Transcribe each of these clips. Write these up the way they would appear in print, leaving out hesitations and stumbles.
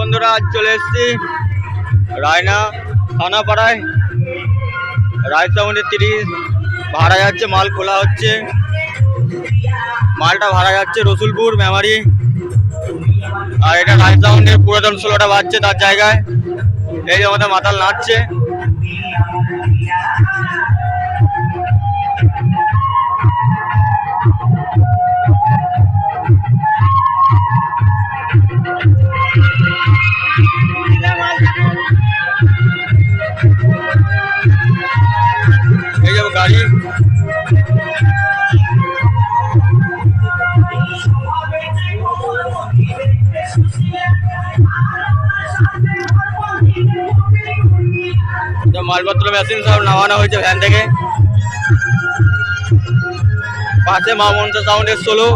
বন্ধুরা, আজ চলে এসেছি রায়না থানাপাড়ায়। রায়সাউন্ডের 30 ভাড়া যাচ্ছে, মাল খোলা হচ্ছে। মালটা ভাড়া যাচ্ছে রসুলপুর মেমারি। আর এটা রায়সাউন্ডের পুরাতন 16টা বাজছে তার জায়গায়। এই যে আমাদের মাতাল নাচছে। এই যাবো গাড়ি। মালপত্র মেশিন সব নামানো হয়েছে ভ্যান থেকে। পাশে মা মনসা সাউন্ডের 16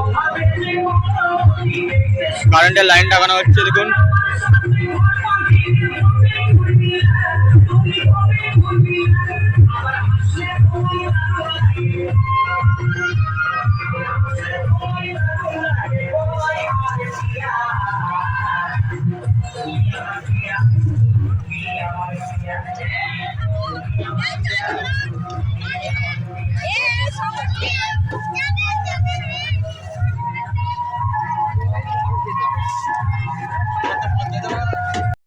কারেন্টের লাইন লাগানো হচ্ছে। দেখুন